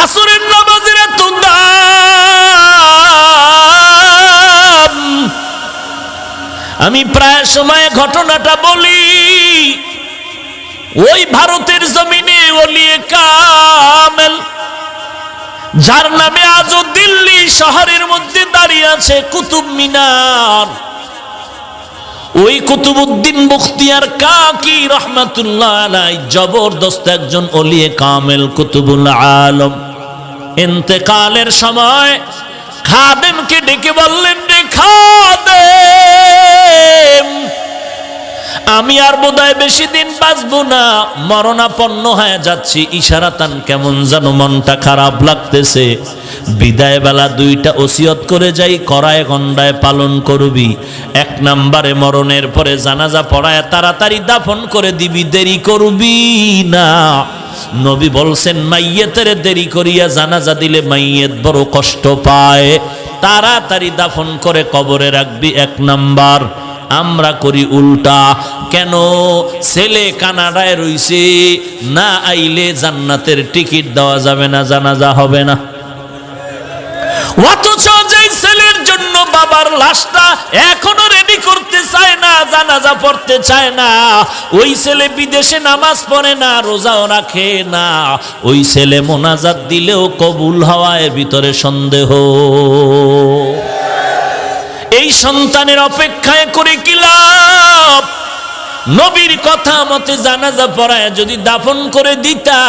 আসরের নামাজের এত দাম। আমি প্রায় সময় ঘটনাটা বলি। ওই ভারতের জমিনে ওলিয়ে কামেল, যার নামে আজও দিল্লি শহরের মধ্যে দাঁড়িয়ে আছে কুতুব মিনার, ওই কুতুবউদ্দিন বখতিয়ার কাকি রহমাতুল্লাহ আলাইহি জবরদস্ত একজন ওলিয়ে কামেল কুতুবুল আলম। ইন্তেকালের সময় খাদেমকে ডেকে বললেন, রে খাদেম, আমি আর বোধহয় বেশি দিন বাঁচবো না, মরণাপন্ন হয়ে যাচ্ছি। ইশারাতান কেমন যেন মনটা খারাপ লাগতেছে। বিদায় বেলা দুইটা ওসিয়ত করে যাই, করায় গন্ডায় পালন করবি। এক নম্বরে মরণের পরে জানাজা পড়ায় তাড়াতাড়ি দাফন করে দিবি, দেরি করবি না। নবী বলছেন, মাইয়েতের দেরি করিয়া জানাজা দিলে মাইয়েত বড় কষ্ট পায়, তাড়াতাড়ি দাফন করে কবরে রাখবি। এক নাম্বার। আমরা করি উল্টা। কেন? ছেলে কানাডায় রইছে, না আইলে জান্নাতের টিকিট দেওয়া যাবে না, জানাজা হবে না। অথচ যেই ছেলের জন্য বাবার লাশটা এখনো রেডি করতে চায় না, জানাজা পড়তে চায় না, ওই ছেলে বিদেশে নামাজ পড়ে না, রোজাও রাখে না, ওই ছেলে মোনাজাত দিলেও কবুল হওয়ায় ভিতরে সন্দেহ। এই সন্তানের অপেক্ষায় করে কি লাভ? নবীর কথা মতে জানাজা পড়ায় যদি দাফন করে দিতা,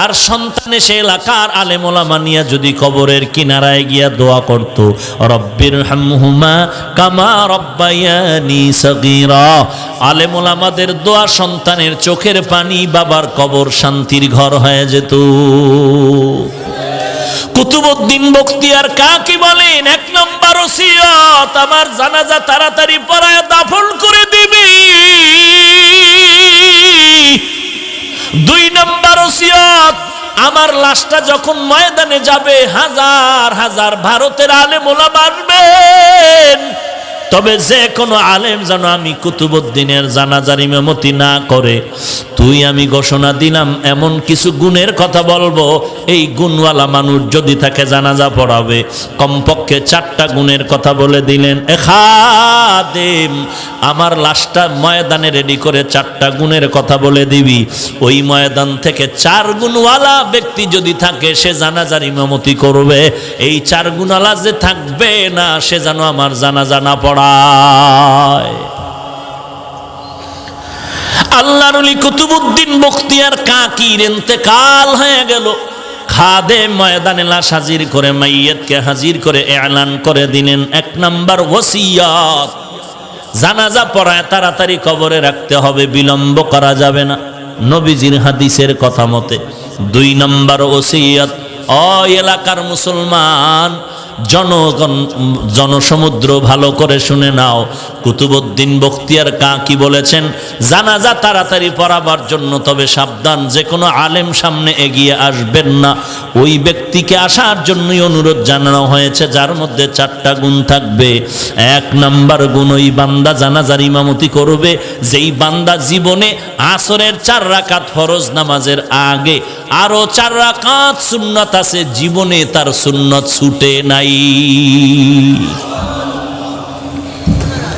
আর সন্তান সে এলাকার আলেম ওলামা নিয়া যদি কবরের কিনারায় গিয়া দোয়া করত, রব্বির হামহুমা কামা রব্বায়ানি সগীরা, আলেম ওলামাদের দোয়া সন্তানের চোখের পানি বাবার কবর শান্তির ঘর হয়ে যেত। কুতুবউদ্দিন বখতিয়ার কাকি বলেন, এক নম্বর ওসিয়ত, আমার জানাজা তাড়াতাড়ি পড়ায় দাফন করে দিবি। দুই নম্বর ওসিয়ত, আমার লাশটা যখন ময়দানে যাবে হাজার হাজার ভারতের আলেম ওলামা আসবেন, তবে যে কোনো আলেম যেন আমি কুতুবউদ্দিনের জানাজার ইমামতি না করে। তুই আমি ঘোষণা দিলাম এমন কিছু গুণের কথা বলবো, এই গুণওয়ালা মানুষ যদি তাকে জানাজা পড়াবে, কমপক্ষে 4টা গুণের কথা বলে দিলেন। খাদেম, আমার লাশটা ময়দানে রেডি করে 4টা গুণের কথা বলে দিবি। ওই ময়দান থেকে 4 গুণওয়ালা ব্যক্তি যদি থাকে, সে জানাজার ইমামতি করবে। এই 4 গুণওয়ালা যে থাকবে না, সে যেন আমার জানাজা না পড়ায়। আল্লাহর ওলি কুতুবউদ্দিন বখতিয়ার কাকির ইন্তেকাল হয়ে গেল। খাদেম ময়দানে লাশ হাজির করে, মাইয়াতকে হাজির করে এলান করে দিলেন, 1 নাম্বার ওসিয়ত, জানাজা পড়ায় তাড়াতাড়ি কবরে রাখতে হবে, বিলম্ব করা যাবে না নবীজির হাদিসের কথা মতে। 2 নাম্বার ওসিয়ত, ও এলাকার মুসলমান জনগণ, জনসমুদ্র ভালো করে শুনে নাও। কুতুবউদ্দিন বখতিয়ার কাকি বলেছেন, জানাজা তাড়াতাড়ি পড়াবার জন্য, তবে সাবধান, যে কোনো আলেম সামনে এগিয়ে আসবেন না। ওই ব্যক্তিকে আসার জন্যই অনুরোধ জানানো হয়েছে, যার মধ্যে 4টা গুণ থাকবে। 1 নাম্বার গুণ, ওই বান্দা জানাজার ইমামতি করবে যেই বান্দা জীবনে আসরের 4 রাকাত ফরজ নামাজের আগে আরো 4 রাকাত সুন্নাত আছে, জীবনে তার সুন্নাত ছুটে নাই।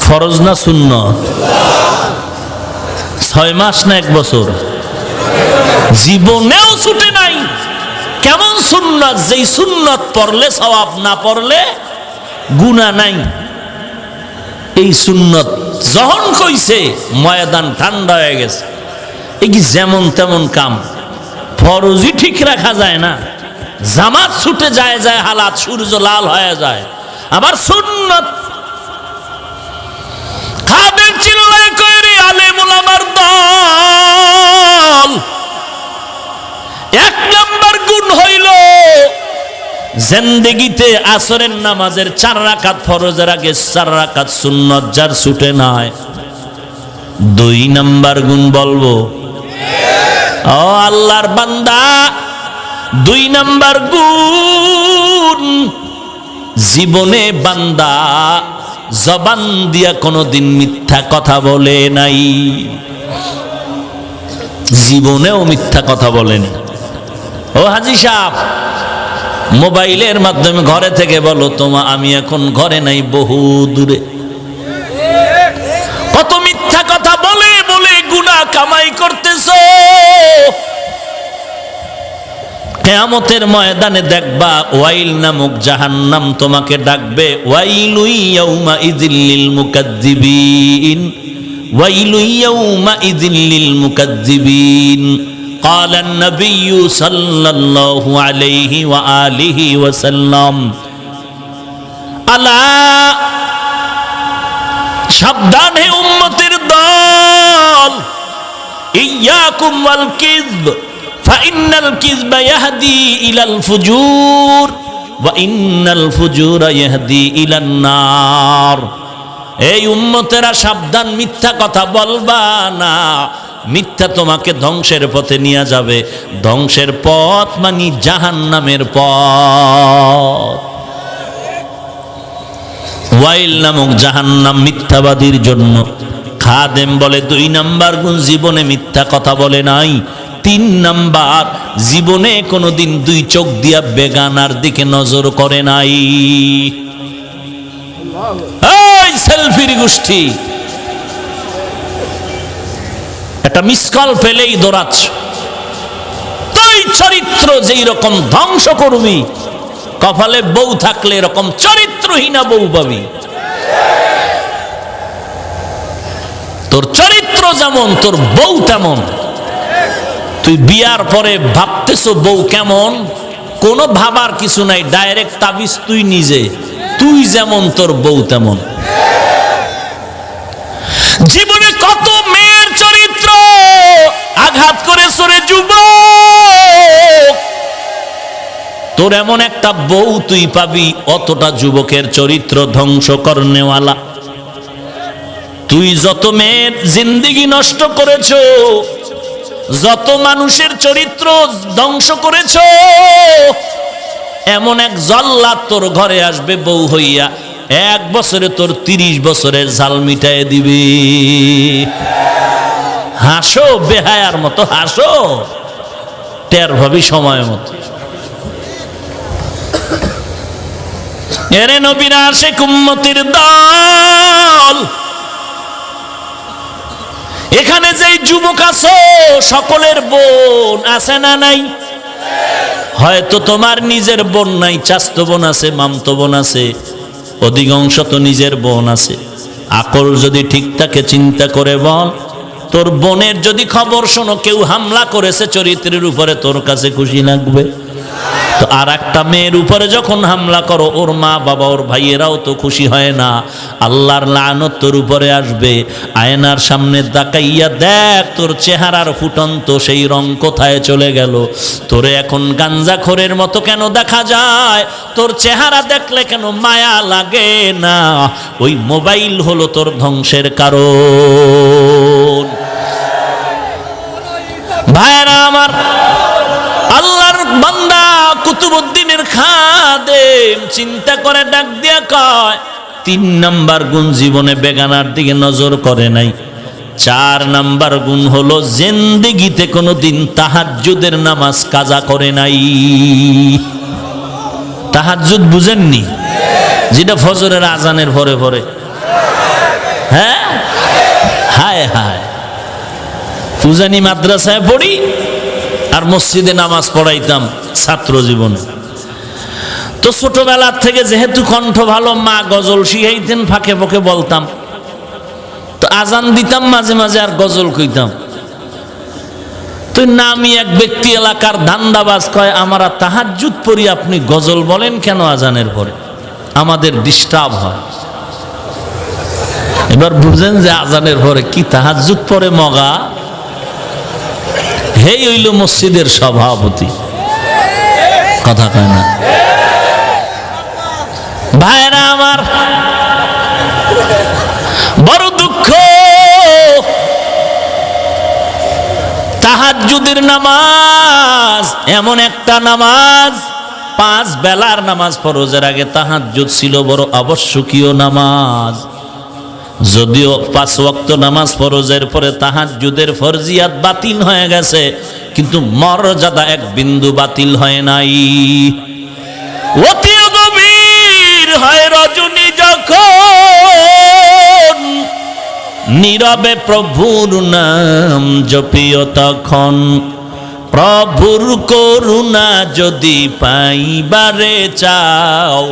ফরজ না সুন্নাত? 6 মাস না 1 বছর? জীবনেও ছুটে নাই। কেমন সুন্নাত? যেই সুন্নাত পড়লে সওয়াব, না পড়লে গুনাহ নাই। এই সুন্নাত যখন কইছে, ময়দান ঠান্ডা হয়ে গেছে। এই কি যেমন তেমন কাম? ফরজই ঠিক রাখা যায় না, জামাত ছুটে যায় যায় হালাত, সূর্য লাল হয়ে যায়। আবার সুন্নাত খাদেম চিল্লায় কইরে আলেম ওলামার দল। 1 নাম্বার গুণ হইল, জিন্দেগিতে আসরের নামাজের 4 রাকাত ফরজের আগে 4 রাকাত সুন্নাত যার ছুটে নাই। 2 নাম্বার গুণ বলবো, ও আল্লাহর বান্দা, 2 নাম্বার গুণ, জীবনে বান্দা জবান দিয়া কোনোদিন মিথ্যা কথা বলে নাই, জীবনেও মিথ্যা কথা বলেন। ও হাজী সাহেব, মোবাইলের মাধ্যমে ঘরে থেকে বলো তোমা আমি এখন ঘরে নাই, বহু দূরে। কত মিথ্যা কথা বলে বলে গুনাহ কামাই করতেছো। কিয়ামতের ময়দানে দেখবা ওয়াইল নামক জাহান্নাম তোমাকে ডাকবে, ওয়াইলু ইয়াউমা ইযিল লিল মুকাজ্জিবিন, ওয়াইলু ইয়াউমা ইযিল লিল মুকাজ্জিবিন। قال النبي صلى الله عليه وآله وسلم আলা সাবধান হে উম্মতের দল, ইয়াকুম ওয়াল কিযব ফাইন্নাল কিযবা ইয়াহদি ইলাল ফুজুর ওয়া ইন্নাল ফুজুরা ইয়াহদি ইলান নার। এই উম্মতেরা সাবধান, মিথ্যা কথা বলবা না। মিথ্যা তোমাকে ধ্বংসের পথে নিয়ে যাবে। ধ্বংসের পথ মানে জাহান্নামের পথ। ওয়াইল নামক জাহান্নাম মিথ্যাবাদীর জন্য। খাদেম বলে 2 নাম্বার গুণ, জীবনে মিথ্যা কথা বলে নাই। 3 নাম্বার, জীবনে কোনোদিন 2 চোখ দিয়া বেগানার দিকে নজর করে নাই। এই সেলফির গোষ্ঠী, একটা মিস কল পেলেই দৌড়াচ্ছ। তুই চরিত্র যেই রকম ধ্বংস করবি, কপালে বউ থাকলে এরকম চরিত্রহীনা বউ পাবি। তোর চরিত্র যেমন তোর বউ তেমন। তুই বিয়ার পরে ভাবতেছো বউ কেমন, কোনো ভাবার কিছু নাই, ডাইরেক্ট তাবিজ তুই নিজে। তুই যেমন তোর বউ তেমন। জীবনে কত মেয়ের চরিত্র আঘাত করে সরে যুবক, তোর এমন একটা বউ তুই পাবি অতটা যুবকের চরিত্র ধ্বংস করনেওয়ালা। তুই যত মেয়ের জিন্দেগি নষ্ট করেছো, যত মানুষের চরিত্র ধ্বংস করেছো, এমন এক জল্লাদ তোর ঘরে আসবে বউ হইয়া, 1 বছরে তোর 30 বছরের জাল মিটায় দিবি। হাসো, বেহায়ার মতো হাসো, টের ভাবি সময় মতো। এরে নবীর আশিক উম্মতের দল, এখানে যেই যুবক আছো সকলের বোন আছে না নাই? হয়তো তোমার নিজের বোন নাই, চাচতো বোন আছে, মামতো বোন আছে, অধিকাংশ তো নিজের বোন আছে। আকল যদি ঠিক থাকে চিন্তা করে বল, তোর বোনের যদি খবর শোনো কেউ হামলা করেছে চরিত্রের উপরে, তোর কাছে খুশি লাগবে? তো আর একটা মেয়ের উপরে যখন হামলা করো, ওর মা বাবা ওর ভাইয়েরাও তো খুশি হয় না। আল্লাহর লানত তোর উপরে আসবে। আয়নার সামনে তাকাইয়া দেখ তোর চেহারার ফুটন্ত সেই রং কোথায় চলে গেল। তোরে এখন গাঞ্জাখোরের মতো কেন দেখা যায়? তোর চেহারা দেখলে কেন মায়া লাগে না? ওই মোবাইল হলো তোর ধ্বংসের কারণ। ভাইরা আমার, আল্লাহর বান্দা কুতুবউদ্দিনের খাদেম চিন্তা করে ডাক দিয়া কয়, 3 নাম্বার গুণ জীবনে বেগানার দিকে নজর করে নাই। 4 নাম্বার গুণ হলো জিন্দেগিতে কোনোদিন তাহাজ্জুদের নামাজ কাজা করে নাই। তাহাজ্জুদ বুঝেননি? যেটা ফজরের আজানের পরে পরে। হ্যাঁ, হায় হায়, পূজানি মাদ্রাসায় পড়ি আর মসজিদে নামাজ পড়াইতাম ছাত্র জীবনে। তো ছোটবেলার থেকে যেহেতু কণ্ঠ ভালো, মা গজল শিখাইতেন, ফাঁকে ফাঁকে বলতাম। তো আজান দিতাম মাঝে মাঝে আর গজল কইতাম। তো নামি এক ব্যক্তি এলাকার ধান্দাবাজ কয়, আমরা তাহাজ্জুদ পড়ি, আপনি গজল বলেন কেন আজানের পরে? আমাদের ডিস্টার্ব হয়। এবার বুঝেন যে আজানের পরে কি তাহাজ্জুদ পড়ে মগা। হেই হইল মসজিদের সভাপতি, কথা কয় না। ভাইরা আমার, বড় দুঃখ, তাহাজ্জুদের নামাজ এমন একটা নামাজ, 5 বেলার নামাজ ফরজের আগে তাহাজ্জুদ ছিল বড় আবশ্যকীয় নামাজ। যদিও 5 ওয়াক্ত নামাজ ফরজের পরে তাহাজ্জুদের ফরজিয়াত বাতিল হয়ে গেছে, কিন্তু মর্যাদা 1 বিন্দু বাতিল হয় নাই। অতি গভীর হয় রজনী যখন, নীরবে প্রভুর নাম জপিও তখন। প্রভুর করুণা যদি পাইবারে চাও,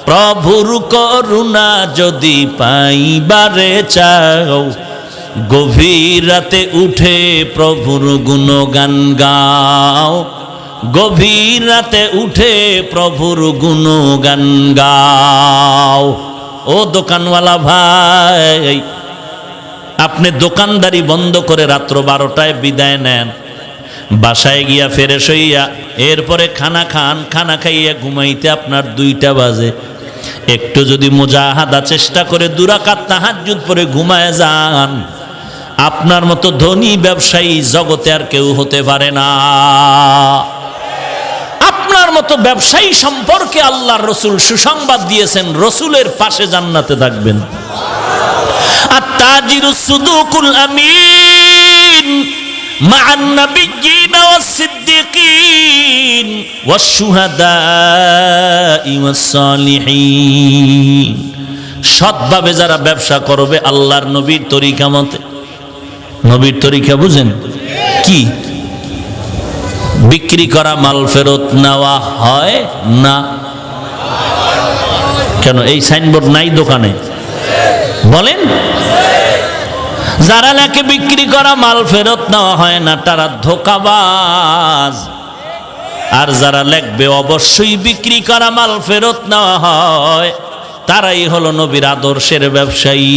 প্রভুর করুণা যদি পাইবারে চাও, গভীর রাতে উঠে প্রভুর গুণগান গাও, গভীর রাতে উঠে প্রভুর গুণগান গাও। ও দোকানওয়ালা ভাই, আপনি দোকানদারি বন্ধ করে রাত্র 12টায় বিদায় নেন, বাসায় গিয়া ফ্রেশ হইয়া এরপরে খানা খান, খানা খাইয়া ঘুমাইতে আপনার 2টা বাজে। একটু যদি মুজাহাদা চেষ্টা করে 2 রাকাত তাহাজ্জুদ পড়ে ঘুমায় যান, আপনার মতো ধনী ব্যবসায়ী জগতে আর কেউ হতে পারে না। আপনার মতো ব্যবসায়ী সম্পর্কে আল্লাহর রাসূল সুসংবাদ দিয়েছেন, রাসূলের পাশে জান্নাতে থাকবেন। আত-তাজিরুস সুদুকুল আমিন মা'আন নাবিয়্যিনা ওয়াস-সিদ্দিকিন ওয়াশ-শুহাদা'i ওয়াস-সালিহিন। সৎভাবে যারা ব্যবসা করবে আল্লাহর নবীর তরিকা মতে। নবীর তরিকা বুঝেন কি? বিক্রি করা মাল ফেরত নেওয়া হয় না। কেন এই সাইনবোর্ড নাই দোকানে? বলেন। যারা লেখে বিক্রি করা মাল ফেরত নেওয়া হয় না তারা ধোঁকাবাজ, আর যারা লেখবে অবশ্যই বিক্রি করা মাল ফেরত নেওয়া হয় তারাই হলো নবীর আদর্শের ব্যবসায়ী।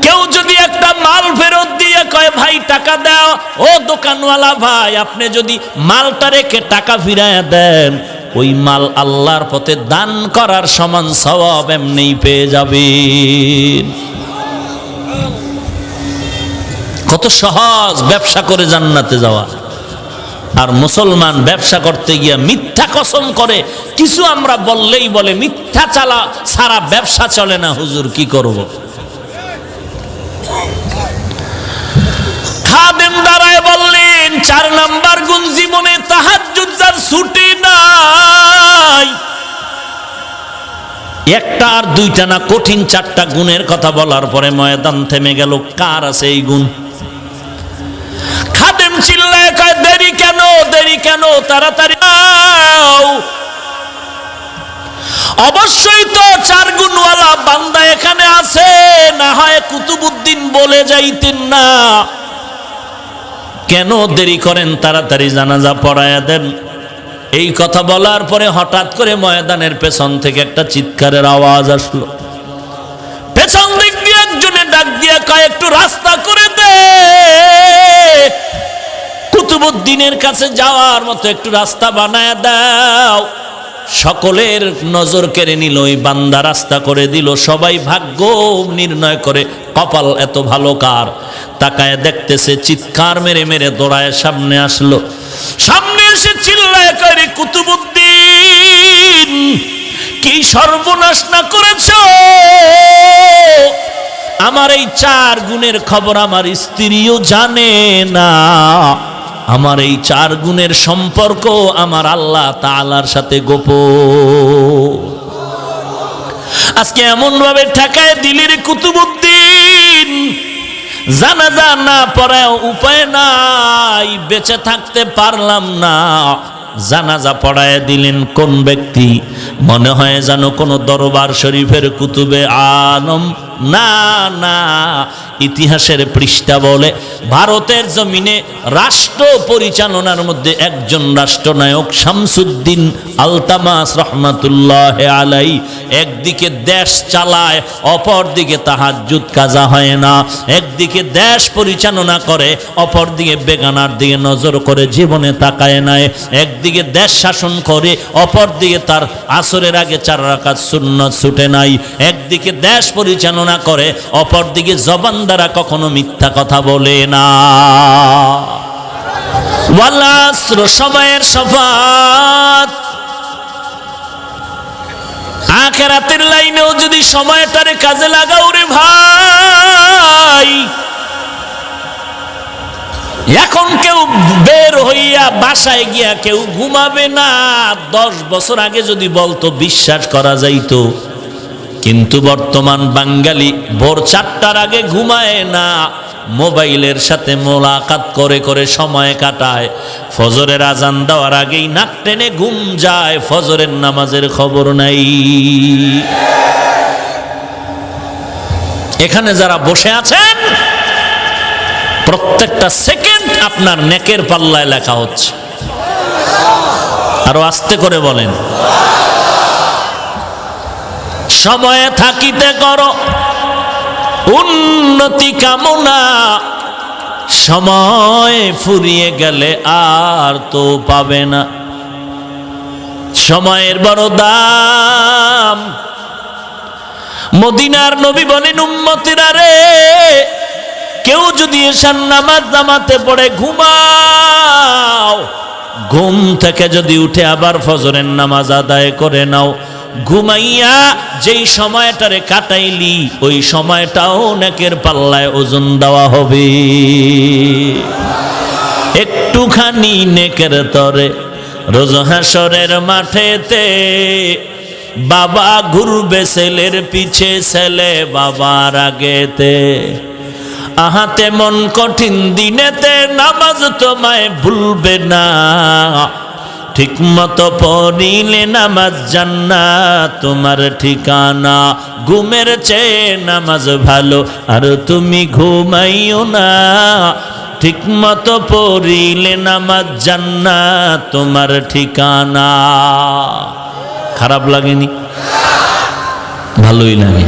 কেউ যদি একটা মাল ফেরত দিয়ে কয় ভাই টাকা দাও, ও দোকানওয়ালা ভাই, আপনি যদি মালটা রেখে টাকা ফিরাইয়া দেন, ওই মাল আল্লাহর পথে দান করার সমান সওয়াব এমনিই পেয়ে যাবেন। কত সহজ ব্যবসা করে জান্নাতে যাওয়া। আর মুসলমান ব্যবসা করতে গিয়া মিথ্যা কসম করে, কিছু আমরা বললেই বলে মিথ্যা চালা সারা ব্যবসা চলে না, হুজুর কি করব। খাদেম দাঁড়ায় বললেন 4 নাম্বার গুণ জীবনে তাহাজ্জুদ যার ছুটি নাই। একটা আর 2টা না, কঠিন 4টা গুণের কথা বলার পরে ময়দান থেমে গেল। কার আছে এই গুণ? খাদেম চিল্লায় কয় দেরি কেন, দেরি কেন, তাড়াতাড়ি দাও। অবশ্যই তো 4 গুণওয়ালা বান্দা এখানে আছে, না হয় কুতুবউদ্দিন বলে যাইতেন না। কেন দেরি করেন, তাড়াতাড়ি জানাজা পড়ায়া দেন। এই কথা বলার পরে হঠাৎ করে ময়দানের পেছন থেকে একটা চিৎকারের আওয়াজ আসলো। পেছন দিক দিয়ে একজনে ডাক দিয়ে কয় একটু রাস্তা করে দে, কুতুবউদ্দিনের কাছে যাওয়ার মতো একটু রাস্তা বানায় দাও। সকলের নজর কেড়ে নিল, ওই বান্দা রাস্তা করে দিল। সবাই ভাগ্য নির্ণয় করে কপাল এত ভালো কার। তাকায় দেখতেছে, চিৎকার মেরে মেরে দৌড়ায় সামনে আসলো। সামনে এসে চিল্লায় কয় কুতুবউদ্দিন, কি সর্বনাশ না করেছো? আমার এই 4 গুণের খবর আমার স্ত্রীও জানে না। আমার এই 4 গুণের সম্পর্ক আমার আল্লাহ তাআলার সাথে গোপন। আজকে এমন ভাবে ঠেকায় দিলের কুতুবউদ্দিন, জানাজা না পড়ায় উপায় নাই, বেঁচে থাকতে পারলাম না। জানাজা পড়ায় দিলেন কোন ব্যক্তি? মনে হয় যেন কোন দরবার শরীফের কুতুবে আলম। না না, ইতিহাসের পৃষ্ঠা বলে ভারতের জমিনে রাষ্ট্র পরিচালনার মধ্যে একজন রাষ্ট্রনায়ক শামসুদ্দিন আলতামাস রহমাতুল্লাহ আলাইহি একদিকে দেশ চালায়, অপর দিকে তাহাজ্জুদ কাজা হয় না। একদিকে দেশ পরিচালনা করে, অপর দিকে বেগানার দিকে নজর করে জীবনে তাকায় নাই। একদিকে দেশ শাসন করে, অপর দিকে তার আসরের আগে 4 রাকাত সুন্নাত ছুটে নাই। একদিকে দেশ পরিচালনা করে, অপর দিকে জবান দ্বারা কখনো মিথ্যা কথা বলে না। ওয়াল আসর, সময়ের শফাত। আখিরাতের লাইনেও যদি সময়টারে কাজে লাগাও রে ভাই, এখন কেউ বের হইয়া বাসায় গিয়া কেউ ঘুমাবে না। 10 বছর আগে যদি বলতো বিশ্বাস করা যাইতো, কিন্তু বর্তমান বাঙালি ভোর 4টার আগে ঘুমায় না, মোবাইলের সাথে মোলাকাত করে করে সময় কাটায়। ফজরের আজান দেওয়ার আগেই নাক টেনে ঘুম যায়, ফজরের নামাজের খবর নাই। এখানে যারা বসে আছেন, প্রত্যেকটা সেকেন্ড আপনার নেকের পাল্লায় লেখা হচ্ছে। আরো আস্তে করে বলেন, সময়ে থাকিতে করো উন্নতি কামনা, সময় ফুরিয়ে গেলে আর তো পাবে না। সময়ের বড় দাম। মদিনার নবী বলেন, উম্মতিরা রে, কেউ যদি এশার নামাজ জামাতে পড়ে ঘুমাও, ঘুম থেকে যদি উঠে আবার ফজরের নামাজ আদায় করে নাও, ঘুমাইয়া যেই সময়টারে কাটাইলি ওই সময়টাও নেকের পাল্লায় ওজন দেওয়া হবে। একটুখানি নেকের তরে রোজ হাসরের মাঠেতে বাবা ঘুরবে ছেলের পিছে, ছেলে বাবার আগেতে। আহাতে মন কঠিন দিনেতে নামাজ তোমায় ভুলবে না, ঠিক মতো পড়িলে নামাজ জান্নাত তোমার ঠিকানা। ঘুমের চেয়ে নামাজ ভালো আর তুমি ঘুমাইও না, ঠিক মতো পড়িলে নামাজ জান্নাত তোমার ঠিকানা। খারাপ লাগেনি? ভালোই লাগে।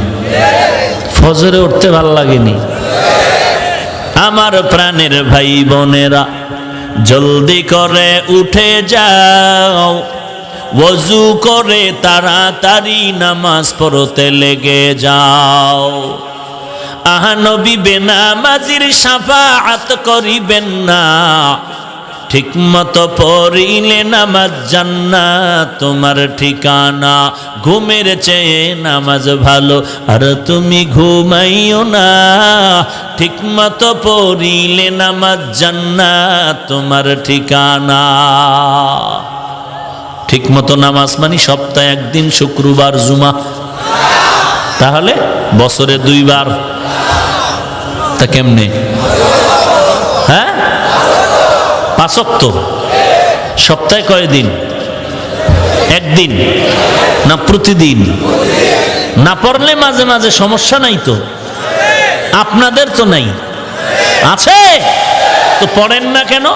ফজরে উঠতে ভালো লাগেনি? আমার প্রাণের ভাই বোনেরা, জলদি করে উঠে যাও, ওযু করে তাড়াতাড়ি নামাজ পড়তে লেগে যাও। আহা নবী বেনামাজির শাফাআত করিবেন না, ঠিক মতো পড়িলে নামাজ জান্নাত তোমার ঠিকানা। ঘুমের চেয়ে নামাজ ভালো আর তুমি ঘুমাইও না, ঠিক মতো পড়িলে নামাজ জান্নাত তোমার ঠিকানা। ঠিক মতো নামাজ মানে সপ্তাহে একদিন শুক্রবার জুমা, তাহলে বছরে 2 বার। তা কেমনে? হ্যাঁ, 5 ওয়াক্ত। সপ্তাহে কয় দিন? একদিন না প্রতিদিন? না পড়লে মাঝে মাঝে সমস্যা নাই তো? আপনাদের তো নাই, আছে তো পড়েন না কেন?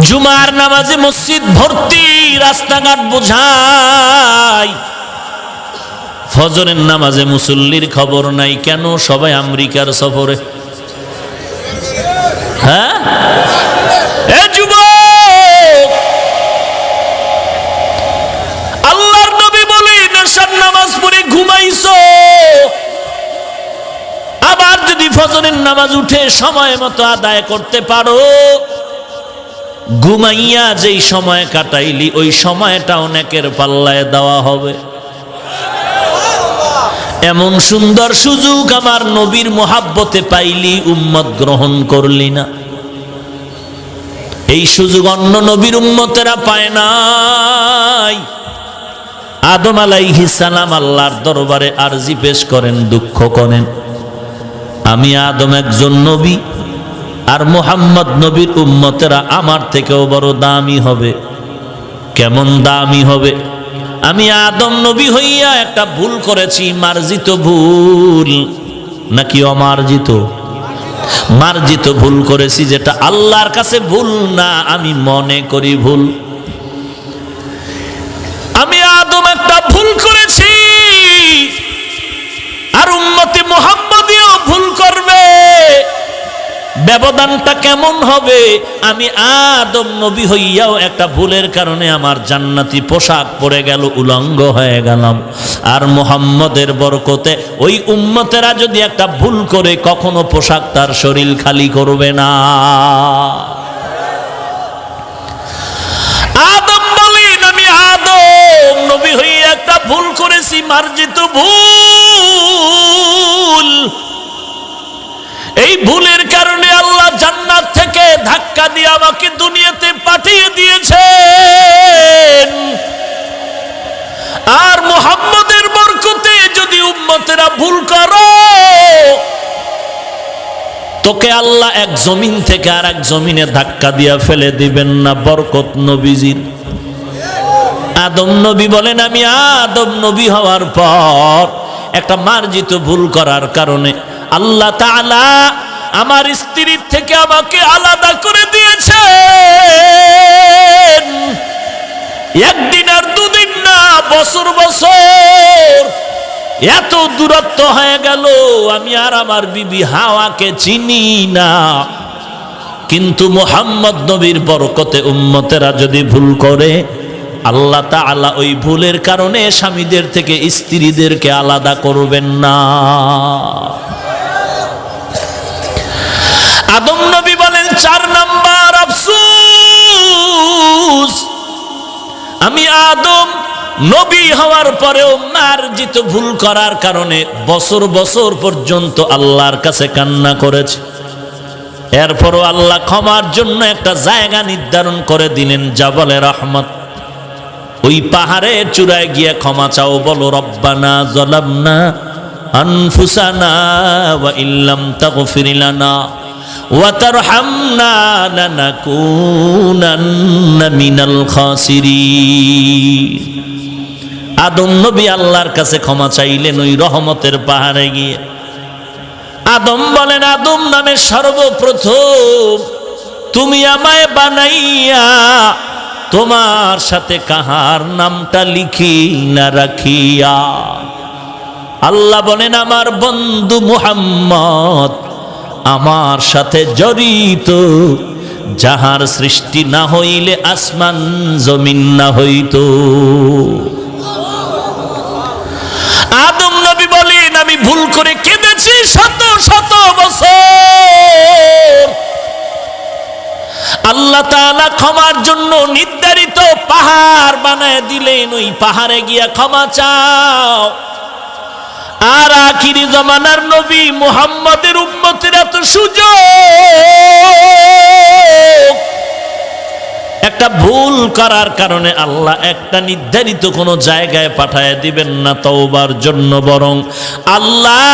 জুমার নামাজে মসজিদ ভর্তি, রাস্তাঘাট বোঝাই। ফজরের নামাজে মুসল্লির খবর নাই কেন? সবাই আমেরিকার সফরে। হ্যাঁ, এ যুবক, আল্লাহর নবী বলেন, এশার নামাজ পড়ে ঘুমাইছো, আবার যদি ফজরের নামাজ উঠে সময় মতো আদায় করতে পারো, ঘুমাইয়া যেই সময় কাটাইলি ওই সময়টা অনেকের পাল্লায় দেওয়া হবে। এমন সুন্দর সুযোগ আমার নবীর মোহাব্বতে পাইলি, উম্মত গ্রহণ করলি না। এই সুযোগ অন্য নবীর উম্মতেরা পায় নাই। আদম আলাইহিস সালাম আল্লাহর দরবারে আরজি পেশ করেন, দুঃখ করেন, আমি আদম একজন নবী, আর মুহাম্মদ নবীর উম্মতেরা আমার থেকেও বড় দামি হবে। কেমন দামি হবে? আমি আদম নবী হইয়া একটা ভুল করেছি, মার্জিত ভুল নাকি অমার্জিত? মার্জিত ভুল করেছি, যেটা আল্লাহর কাছে ভুল না, আমি মনে করি ভুল। আমি আদম একটা ভুল করেছি, আর উম্মতে মুহাম্মদীও ভুল করবে। ব্যবধানটা কেমন হবে? আমি আদম নবী হইয়াও একটা ভুলের কারণে আমার জান্নাতি পোশাক পরে গেল, উলঙ্গ হয়ে গেলাম। আর মুহাম্মদের বরকতে ওই উম্মতেরা যদি একটা ভুল করে, কখনো পোশাক তার শরীর খালি করবে না। আদম বলেন, আমি আদম নবী হইয়া একটা ভুল করেছি, মার্জিত ভুল। এই ভুলের কারণে আল্লাহ জান্নাত থেকে ধাক্কা দিয়ে আমাকে দুনিয়াতে পাঠিয়ে দিয়েছেন। আর মুহাম্মদের বরকতে যদি উম্মতেরা ভুল করো, তোকে আল্লাহ এক জমিন থেকে আর এক জমিনে ধাক্কা দিয়া ফেলে দিবেন না। বরকত নবীজির। আদম নবী বলেন, আমি আদম নবী হওয়ার পর একটা মার্জিত ভুল করার কারণে আল্লাহ তাআলা আমার স্ত্রীর থেকে আমাকে আলাদা করে দিয়েছেন। একদিন আর দুদিন না, বছর বছর এত দূরত্ব হয়ে গেল, আমি আর আমার বিবি হাওয়াকে চিনি না। কিন্তু মুহাম্মদ নবীর বরকতে উম্মতেরা যদি ভুল করে, আল্লাহ তাআলা ওই ভুলের কারণে স্বামীদের থেকে স্ত্রীদেরকে আলাদা করবেন না। আদম নবী বলেন, 4 নাম্বার আফসোস, আমি আদম নবী হওয়ার পরেও মার্জিত ভুল করার কারণে বছর বছর পর্যন্ত আল্লাহর কাছে কান্না করেছে। এরপরও আল্লাহ ক্ষমার জন্য একটা জায়গা নির্ধারণ করে দিলেন, জাবালে রহমত। ওই পাহাড়ের চূড়ায় গিয়ে ক্ষমা চাও, বলো রব্বানা যালামনা আনফুসানা ওয়া ইল্লাম তাগফির লানা ওয়া তারহামনা লানাকুনান্না মিনাল খাসিরিন। আদম নবী আল্লাহর কাছে ক্ষমা চাইলেন ওই রহমতের পাহাড়ে গিয়ে। আদম বলেন, আদম নামে সর্বপ্রথম তুমি আমায় বানাইয়া তোমার সাথে কাহার নামটা লিখি না রাখিয়া। আল্লাহ বলেন, আমার বন্ধু মুহাম্মদ আমার সাথে জড়িত, যাহার সৃষ্টি না হইলে আসমান জমিন না হইত। আদম নবী বলেন, আমি ভুল করে কেঁদেছি শত শত বছর। আল্লাহ তাআলা ক্ষমার জন্য নির্ধারিত পাহাড় বানায় দিলেন, ওই পাহাড়ে গিয়া ক্ষমা চাও। আর আখিরি জামানার নবী মুহাম্মদের উম্মতের এত সুযোগ, একটা ভুল করার কারণে আল্লাহ একটা নির্ধারিত কোন জায়গায় পাঠায় দিবেন না তওবার জন্য, বরং আল্লাহ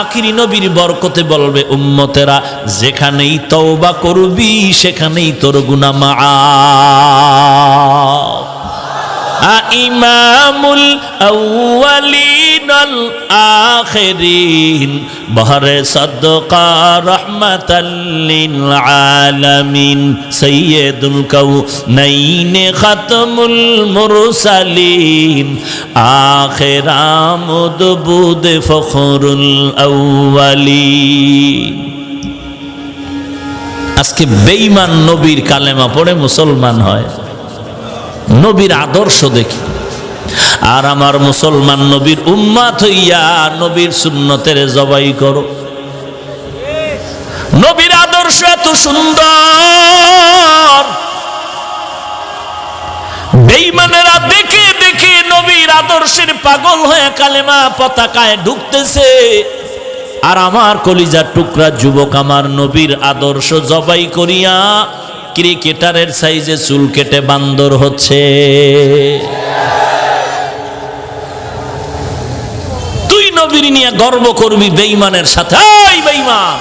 আখিরি নবীর বরকতে বলবে, উম্মতেরা যেখানেই তওবা করবি সেখানেই তোর গুনাহ মাআফ। ইমামুল আউয়ালিন আল আখিরিন বহরে সাদকা রাহমাতাল লিল আলামিন সাইয়্যিদুল কাউনাইন খাতমুল মুরসালিন আখিরামুদ বুদ ফখরুল আউয়ালিন। আজকে বেঈমান নবীর কালেমা পড়ে মুসলমান হয়, নবীর আদর্শ দেখি। আর আমার মুসলমান নবীর উম্মাত হইয়া নবীর সুন্নতের জবাই করো। নবীর আদর্শ এত সুন্দর, বেঈমানেরা দেখে দেখে নবীর আদর্শের পাগল হয়ে কালেমা পতাকায় ঢুকতেছে। আর আমার কলিজার টুকরা যুবক আমার নবীর আদর্শ জবাই করিয়া ক্রিকেটারের সাইজে চুল কেটে বান্দর হচ্ছে। তুই নবীর নিয়ে গর্ব করবি বেঈমানের সাথে? এই বেঈমান,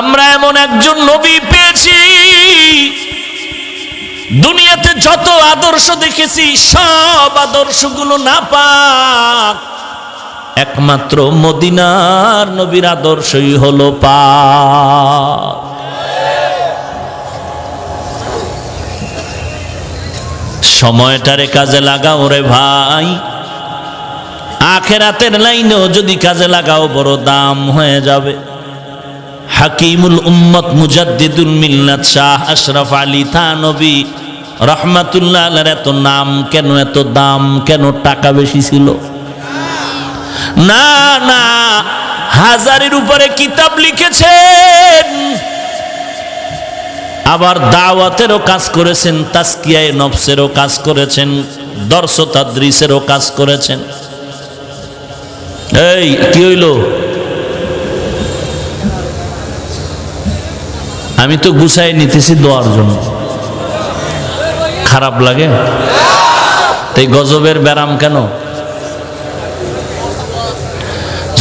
আমরা এমন একজন নবী পেয়েছি, দুনিয়াতে যত আদর্শ দেখেছি সব আদর্শগুলো নাপাক, একমাত্র মদিনার নবীর আদর্শই হলো পাক। সময়টারে কাজে লাগাও রে ভাই, আখিরাতের লাইনেও যদি কাজে লাগাও বড় দাম হয়ে যাবে। হাকিমুল উম্মত মুজাদ্দিদুল মিল্লাত শাহ আশরাফ আলী থানভী রাহমাতুল্লাহ আলাইহির এত নাম কেন, এত দাম কেন? টাকা বেশি ছিল? না না, হাজারের উপরে কিতাব লিখেছেন, আবার দাওয়াতেরও কাজ করেছেন, তাজকিয়ায়ে নফসেরও কাজ করেছেন, দর্স তাদরিসেরও কাজ করেছেন। এই কি হইল? আমি তো গুছাই নিতেছি দোয়ার জন্য, খারাপ লাগে? তাই গজবের ব্যারাম কেন?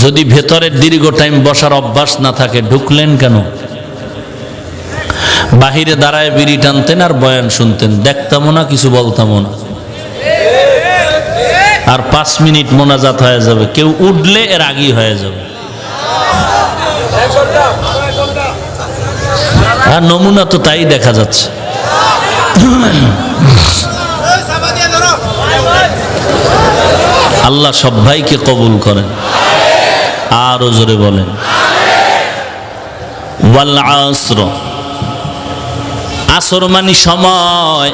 যদি ভেতরে দীর্ঘ টাইম বসার অভ্যাস না থাকে ঢুকলেন কেন? বাহিরে দাঁড়ায় বিড়ি টানতেন আর বয়ান শুনতেন, দেখতামও না, কিছু বলতামও না, আর 5 মিনিট মোনাজাত হয়ে যাবে, কেউ উঠলে এর আগেই হয়ে যাবে। আর নমুনা তো তাই দেখা যাচ্ছে। আল্লাহ সব ভাইকে কবুল করেন, আরো জোরে বলেন ওয়াল আসর। আসর মানে সময়,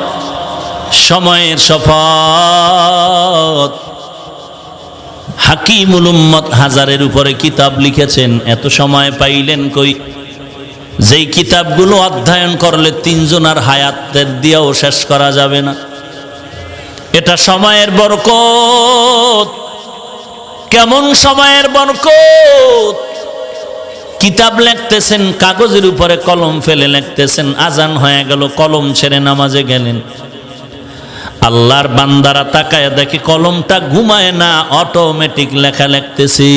সময়ের শপথ। হাকিমুল উম্মত 1000-এর উপরে কিতাব লিখেছেন, এত সময় পাইলেন কই? যেই কিতাবগুলো অধ্যয়ন করলে 3 জনের হায়াতের দিয়েও শেষ করা যাবে না। এটা সময়ের বরকত। কেমন সময়ের বরকত? কিতাব লিখতেছেন, কাগজের উপরে কলম ফেলে লিখতেছেন, আজান হয়ে গেল, কলম ছেড়ে নামাজে গেলেন। আল্লাহর বান্দারা তাকায় দেখে কলমটা ঘুমায় না, অটোমেটিক লেখা লিখতেছি।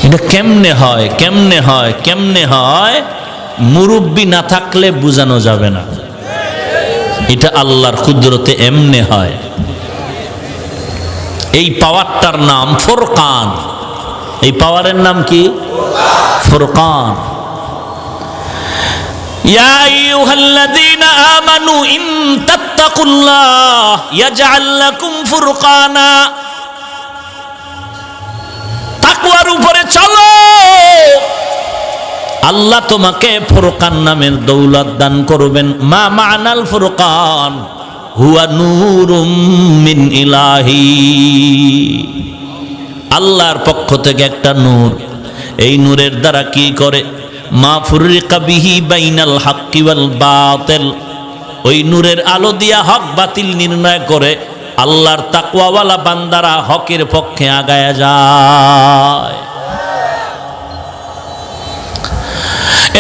এটা কেমনে হয়? কেমনে হয়? কেমনে হয়? মুরব্বি না থাকলে বোঝানো যাবে না। এটা আল্লাহর কুদরতে এমনে হয়। এই পাওয়ারটার নাম ফুরকান। এই পাওয়ারের নাম কি? ফুরকান। ইয়া আইয়ুহাল্লাযীনা আমানু ইন তাত্তাকুল্লাহ ইয়াজআল লাকুম ফুরকানা। তাকওয়ার উপরে চলো, আল্লাহ তোমাকে ফুরকান নামের দৌলত দান করবেন। মা মা'নাল ফুরকান হুয়া নূরুম মিন ইলাহি। আল্লাহর পক্ষ থেকে একটা নূর। এই নূরের দ্বারা কি করে? মা ফুররিকা বিহি বাইনাল হাক্কি ওয়াল বাতিল। ওই নূরের আলো দিয়া হক বাতিল নির্ণয় করে আল্লাহর তাকওয়াওয়ালা বান্দারা হকের পক্ষে আগায়া যায়।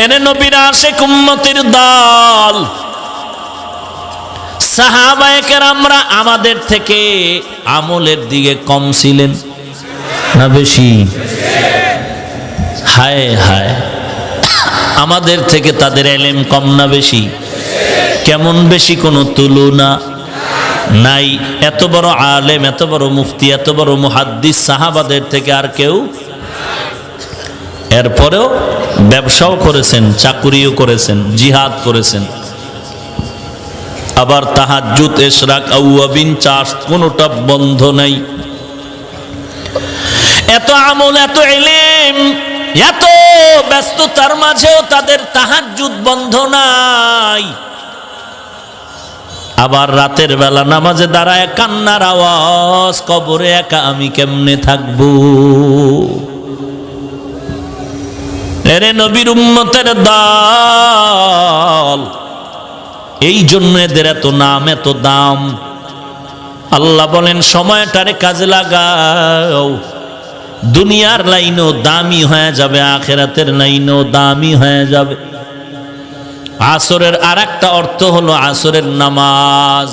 এনে নবীর আশিক উম্মতের দল সাহাবায়ে কেরামরা আমাদের থেকে আমলের দিকে কম ছিলেন না বেশি? হায় হায়, আমাদের থেকে তাদের ইলম কম না বেশি? কেমন বেশি? কোনো তুলনা নাই। এত বড় আলেম, এত বড় মুফতি, এত বড় মুহাদ্দিস সাহাবাদের থেকে আর কেউ। এরপরেও ব্যবসাও করেছেন, চাকুরিও করেছেন, জিহাদ করেছেন, আবার তাহাজ্জুদ, ইশরাক, আউয়াবিন, চাষ কোনোটা বন্ধ নাই। এত আমল, এত ইলম, এত ব্যস্ততার মাঝেও তাদের তাহাজ্জুদ বন্ধ নাই। আবার রাতের বেলা নামাজে দাঁড়ায় কান্নার আওয়াজ, কবরে একা আমি কেমনে থাকবো? এরে নবীর উম্মতের দল, এই জন্য এদের এত নাম, এত দাম। আল্লাহ বলেন সময়টারে কাজে লাগাও, দুনিয়ার লাইনও দামি হয়ে যাবে, আখিরাতের লাইনও দামি হয়ে যাবে। আসরের আরেকটা অর্থ হলো আসরের নামাজ।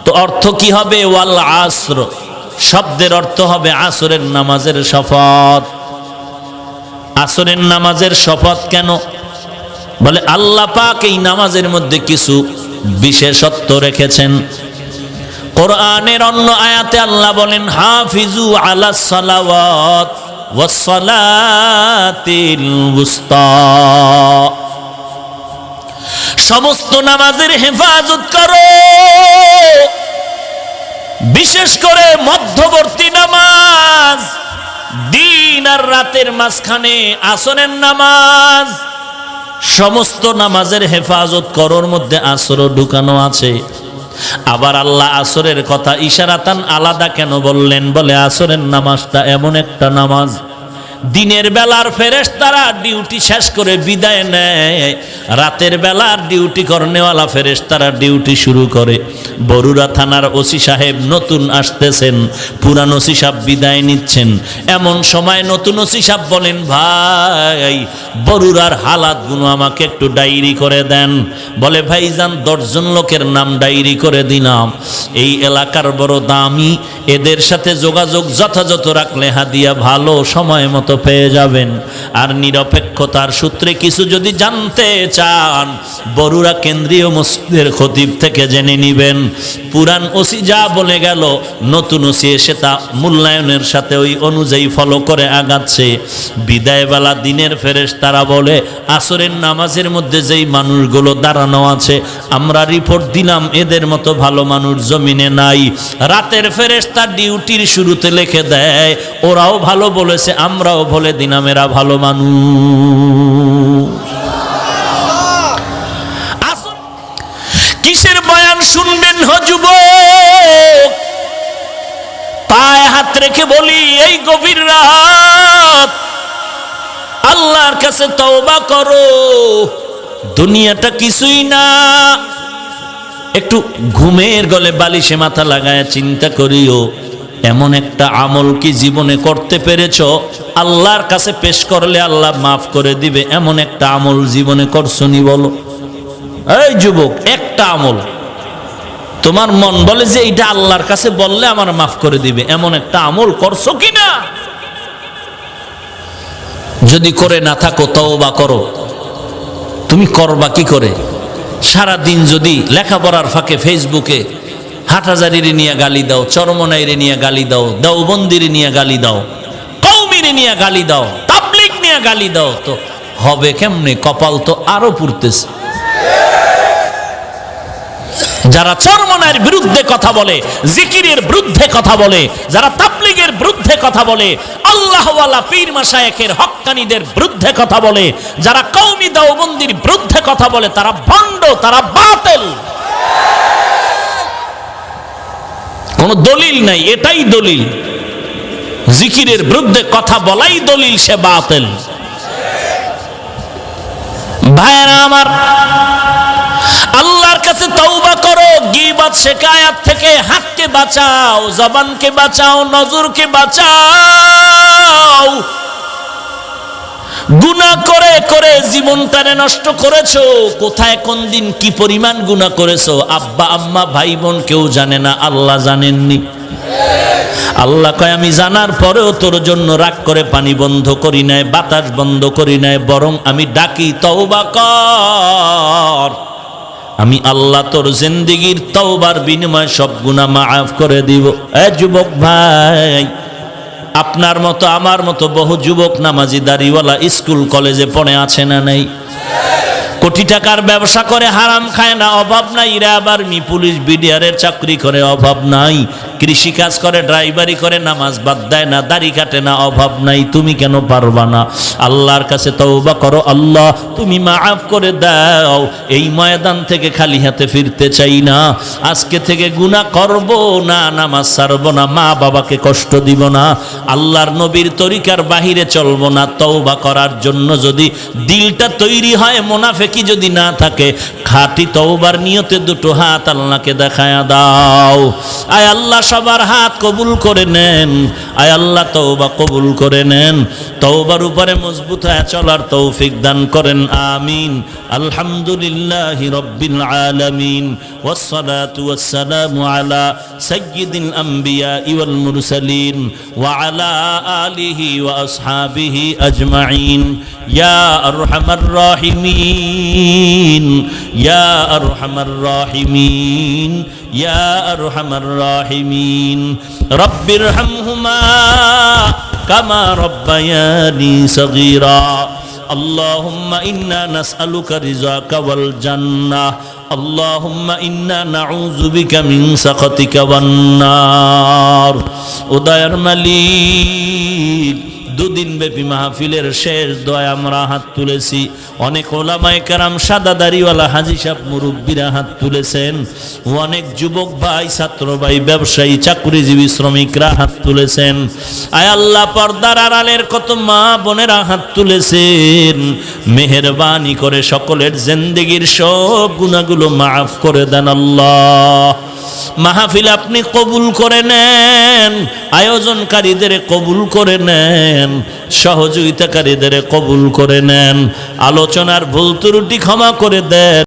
তো অর্থ কি হবে? ওয়াল আসর শব্দের অর্থ হবে আসরের নামাজের শপথ। আসরের নামাজের শপথ কেন? বলে আল্লাহ পাক এই নামাজের মধ্যে কিছু বিশেষত্ব রেখেছেন। কোরআনের অন্য আয়াতে আল্লাহ বলেন হাফিজু আলাস সালাওয়াত ওয়াস সালাতিল উস্তা। সমস্ত নামাজের হেফাজত করো, বিশেষ করে মধ্যবর্তী নামাজ, দিন আর রাতের মাঝখানে আসরের নামাজ। সমস্ত নামাজের হেফাজত করোর মধ্যে আসরও ঢুকানো আছে। আবার আল্লাহ আসরের কথা ইশারাতান আলাদা কেন বললেন? বলে আসরের নামাজটা এমন একটা নামাজ দিনের বেলার ফেরেশতারা ডিউটি শেষ করে বিদায় নেয়, রাতের বেলার ডিউটি করনেওয়ালা ফেরেশতারা ডিউটি শুরু করে। বরুড়া থানার ওসি সাহেব নতুন আসতেছেন, পুরান ওসি সাহেব বিদায় নিচ্ছেন। এমন সময় নতুন ওসি সাহেব বলেন, ভাই বরুড়ার হালাতগুলো আমাকে একটু ডায়েরি করে দেন। বলে, ভাইজান 10 জন লোকের নাম ডায়েরি করে দিলাম, এই এলাকার বড় দামি, এদের সাথে যোগাযোগ যথাযথ রাখলে হাদিয়া ভালো সময় মতো পেয়ে যাবেন। আর নিরপেক্ষতার সূত্রে কিছু যদি জানতে চান, বরুড়া কেন্দ্রীয় মসজিদের খতিব থেকে জেনে নিবেন। পুরান ওসি যা বলে গেল, নতুন ওসি এসে তা মূল্যায়নের সাথে ওই অনুযায়ী ফলো করে আগাচ্ছে। বিদায়বেলা দিনের ফেরেশতারা বলে, আসরের নামাজের মধ্যে যেই মানুষগুলো দাঁড়ানো আছে, আমরা রিপোর্ট দিলাম এদের মতো ভালো মানুষ জমিনে নাই। রাতের ফেরেশতা ডিউটির শুরুতে লিখে দেয়, ওরাও ভালো বলেছে, আমরাও বলে দিলাম এরা ভালো মানুষ। কিসের বয়ান শুনবেন যুবক? পায়ে হাত রেখে বলি, এই গভীর রাত আল্লাহর কাছে তওবা করো। দুনিয়াটা কিছুই না। একটু ঘুমের গলে বালিশে মাথা লাগায় চিন্তা করিও, এমন একটা আমল কি জীবনে করতে পেরেছ আল্লাহর কাছে পেশ করলে আল্লাহ মাফ করে দিবে? এমন একটা আমল জীবনে করছনি বলো? এই যুবক, একটা আমল তোমার মন বলে যে এটা আল্লাহর কাছে বললে আমার মাফ করে দিবে, এমন একটা আমল করছো কিনা? যদি করে না থাকো তওবা করো। তুমি করবা কি করে? সারা দিন যদি লেখাপড়ার ফাঁকে ফেসবুকে হাটহাজারীরে নিয়ে গালি দাও, চরমনাইরে নিয়ে গালি দাও, দেওবন্দিরে নিয়ে গালি দাও, কওমিরে নিয়ে গালি দাও, তাবলীগ নিয়ে গালি দাও, তো হবে কেমনে? কপাল তো আরো পুড়তেছে। যারা চরমনাইয়ের বিরুদ্ধে কথা বলে, জিকিরের বিরুদ্ধে কথা বলে, যারা তাবলীগের বিরুদ্ধে কথা বলে, আল্লাহওয়ালা পীর মাশায়েখের হক্কানীদের বিরুদ্ধে কথা বলে, যারা কওমি দেওবন্দির বিরুদ্ধে কথা বলে, তারা ভণ্ড, তারা বাতিল। কোন দলিল নাই, এটাই দলিল। জিকিরের বিরুদ্ধে কথা বলাই দলিল, সে বাতিল। ভাইরা আমার, আল্লাহর কাছে তওবা করো। গীবত শিকায়াত থেকে হাতকে বাঁচাও, জবানকে বাঁচাও, নজরকে বাঁচাও। গুনাহ করে করে জীবনটারে নষ্ট করেছো। কোথায় কোন দিন কি পরিমাণ গুনাহ করেছো আব্বা আম্মা ভাই বোন কেউ জানে না, আল্লাহ জানেননি। আল্লাহ কয়, আমি জানার পরেও তোর জন্য রাগ করে পানি বন্ধ করি নাই, বাতাস বন্ধ করি নাই, বরং আমি ডাকি তওবা কর। আমি আল্লাহ তোর জিন্দেগীর তওবার বিনিময়ে সব গুনাহ মাফ করে দিব। এ যুবক ভাই, আপনার মতো আমার মতো বহু যুবক নামাজি দাড়িওয়ালা স্কুল কলেজে পড়ে আছে না নাই? কোটি টাকার ব্যবসা করে, হারাম খায় না, অভাব নাই। এরা আবার পুলিশ বিডিআরের চাকরি করে, অভাব নাই। কৃষি কাজ করে, ড্রাইভারি করে, নামাজ বাদ দেয় না, দাড়ি কাটে না, অভাব নাই। তুমি কেন পারবা না? আল্লাহর কাছে তওবা করো, আল্লাহ তুমি মাফ করে দাও। এই ময়দান থেকে খালি হাতে ফিরতে চাই না। আজকে থেকে গুনাহ করব না, নামাজ ছাড়ব না, মা বাবাকে কষ্ট দিব না, আল্লাহর নবীর তরিকার বাহিরে চলব না। তওবা করার জন্য যদি দিলটা তৈরি হয়, মুনাফিকি যদি না থাকে, খাঁটি তওবার নিয়তে দুটো হাত আল্লাহকে দেখায়া দাও। আয় আল্লাহ সবার হাত কবুল করে নেন। আয় আল্লাহ তওবা কবুল করে নেন। তওবার উপরে মজবুত হয়ে চলার তৌফিক দান করেন, আমিন। আলহামদুলিল্লাহি রাব্বিল আলামিন, ওয়াসসালাতু ওয়াসসালামু আলা সাইয়্যিদিল আমবিয়া ওয়াল মুরসালিন ওয়া আলা আলিহি ওয়া আসহাবিহি আজমাইন। ইয়া আরহামার রাহিমিন, ইয়া আরহামার রাহিমিন, ইয়া আরহামার রাহিমিন। রব্বিরহামহুমা কামা রব্বায়ানি সগীরা। আল্লাহুম্মা ইন্না নাসআলুকা রিযাকা ওয়াল জান্নাহ, আল্লাহুম্মা ইন্না নাউযু বিকা মিন সাখাতিকা ওয়ান নার। ও দয়ার মালিক, দুদিন ব্যাপী মাহফিলের শেষ দোয়ায় আমরা হাত তুলেছি। অনেক ওলামায়ে কেরাম, সাদা দাড়িওয়ালা হাজী সাহেব, মুরব্বীরা হাত তুলেছেন। অনেক যুবক ভাই, ছাত্র ভাই, ব্যবসায়ী, চাকরিজীবী, শ্রমিকরা হাত তুলেছেন। আয় আল্লাহ, পর্দার আড়ালের কত মা বোনেরা হাত তুলেছেন। মেহেরবানি করে সকলের জিন্দেগীর সব গুনাহগুলো মাফ করে দেন আল্লাহ। মাহফিল আপনি কবুল করে নেন, আয়োজনকারীদের কবুল করে নেন, সহযোগিতাকারীদের কবুল করে নেন, আলোচনার ভুল ত্রুটি ক্ষমা করে দেন।